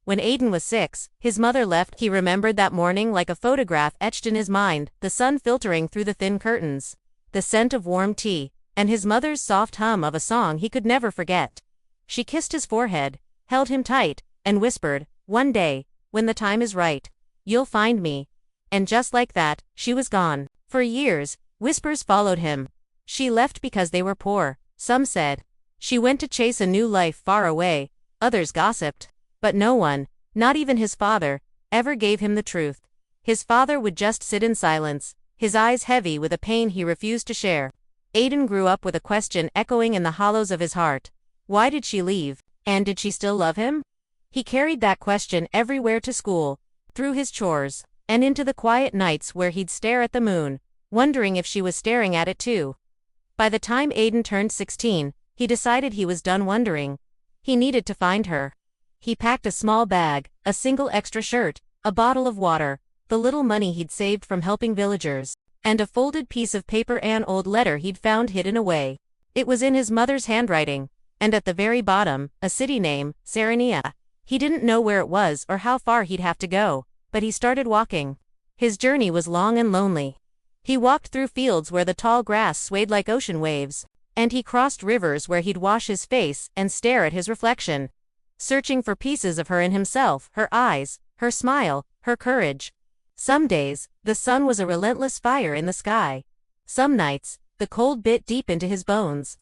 When Aiden was 6, his mother left. He remembered that morning like a photograph etched in his mind, the sun filtering through the thin curtains, the scent of warm tea, and his mother's soft hum of a song he could never forget. She kissed his forehead, held him tight, and whispered, "One day, when the time is right, you'll find me." And just like that, she was gone. For years, whispers followed him. She left because they were poor, some said. She went to chase a new life far away, others gossiped. But no one, not even his father, ever gave him the truth. His father would just sit in silence, his eyes heavy with a pain he refused to share. Aiden grew up with a question echoing in the hollows of his heart. Why did she leave? And did she still love him? He carried that question everywhere to school, through his chores, and into the quiet nights where he'd stare at the moon, wondering if she was staring at it too. By the time Aiden turned 16, he decided he was done wondering. He needed to find her. He packed a small bag, a single extra shirt, a bottle of water, the little money he'd saved from helping villagers, and a folded piece of paper and an old letter he'd found hidden away. It was in his mother's handwriting, and at the very bottom, a city name, Serenia. He didn't know where it was or how far he'd have to go, but he started walking. His journey was long and lonely. He walked through fields where the tall grass swayed like ocean waves, and he crossed rivers where he'd wash his face and stare at his reflection, searching for pieces of her in himself, her eyes, her smile, her courage. Some days, the sun was a relentless fire in the sky. Some nights, the cold bit deep into his bones.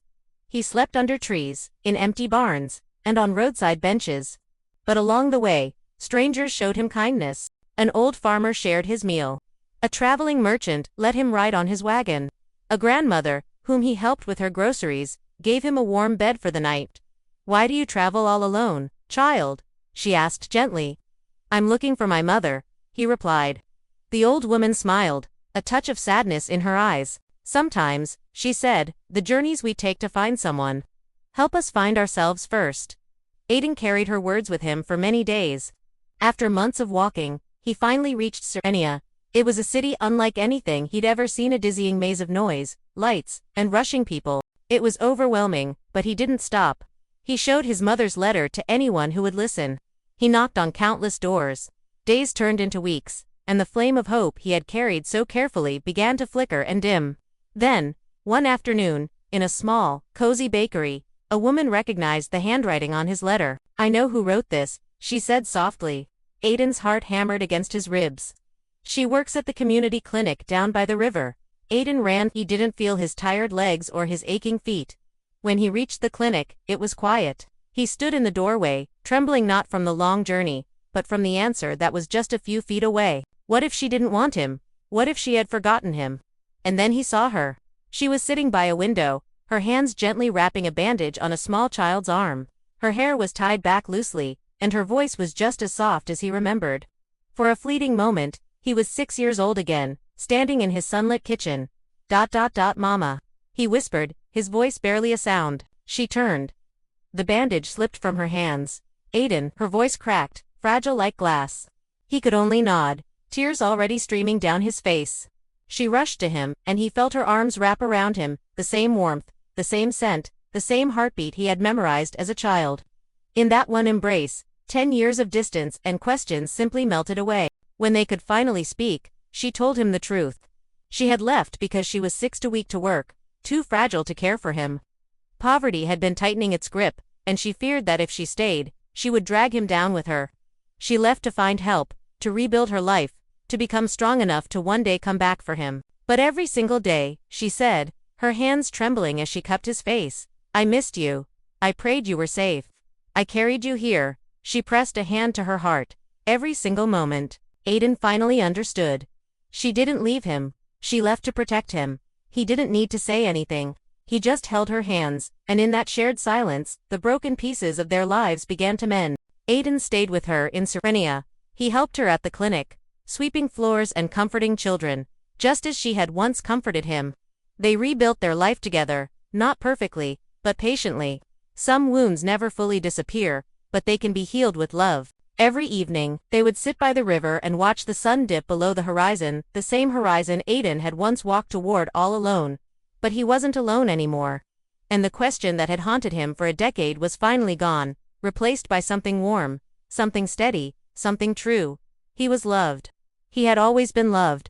He slept under trees, in empty barns, and on roadside benches. But along the way, strangers showed him kindness. An old farmer shared his meal. A traveling merchant let him ride on his wagon. A grandmother, whom he helped with her groceries, gave him a warm bed for the night. "Why do you travel all alone, child?" she asked gently. "I'm looking for my mother," he replied. The old woman smiled, a touch of sadness in her eyes. "Sometimes," she said, "the journeys we take to find someone help us find ourselves first." Aiden carried her words with him for many days. After months of walking, he finally reached Serenia. It was a city unlike anything he'd ever seen, a dizzying maze of noise, lights, and rushing people. It was overwhelming, but he didn't stop. He showed his mother's letter to anyone who would listen. He knocked on countless doors. Days turned into weeks, and the flame of hope he had carried so carefully began to flicker and dim. Then, one afternoon, in a small, cozy bakery, a woman recognized the handwriting on his letter. "I know who wrote this," she said softly. Aiden's heart hammered against his ribs. "She works at the community clinic down by the river." Aiden ran. He didn't feel his tired legs or his aching feet. When he reached the clinic, it was quiet. He stood in the doorway, trembling not from the long journey, but from the answer that was just a few feet away. What if she didn't want him? What if she had forgotten him? And then he saw her. She was sitting by a window, her hands gently wrapping a bandage on a small child's arm. Her hair was tied back loosely, and her voice was just as soft as he remembered. For a fleeting moment, he was 6 years old again, standing in his sunlit kitchen. "Mama," he whispered, his voice barely a sound. She turned. The bandage slipped from her hands. "Aiden," her voice cracked, fragile like glass. He could only nod, tears already streaming down his face. She rushed to him, and he felt her arms wrap around him, the same warmth, the same scent, the same heartbeat he had memorized as a child. In that one embrace, 10 years of distance and questions simply melted away. When they could finally speak, she told him the truth. She had left because she was too weak to work, too fragile to care for him. Poverty had been tightening its grip, and she feared that if she stayed, she would drag him down with her. She left to find help, to rebuild her life, to become strong enough to one day come back for him. But every single day, she said, her hands trembling as she cupped his face, "I missed you. I prayed you were safe. I carried you here." She pressed a hand to her heart. Every single moment. Aiden finally understood. She didn't leave him. She left to protect him. He didn't need to say anything. He just held her hands, and in that shared silence, the broken pieces of their lives began to mend. Aiden stayed with her in Serenia. He helped her at the clinic, sweeping floors and comforting children, just as she had once comforted him. They rebuilt their life together, not perfectly, but patiently. Some wounds never fully disappear, but they can be healed with love. Every evening, they would sit by the river and watch the sun dip below the horizon, the same horizon Aiden had once walked toward all alone. But he wasn't alone anymore. And the question that had haunted him for a decade was finally gone, replaced by something warm, something steady, something true. He was loved. He had always been loved,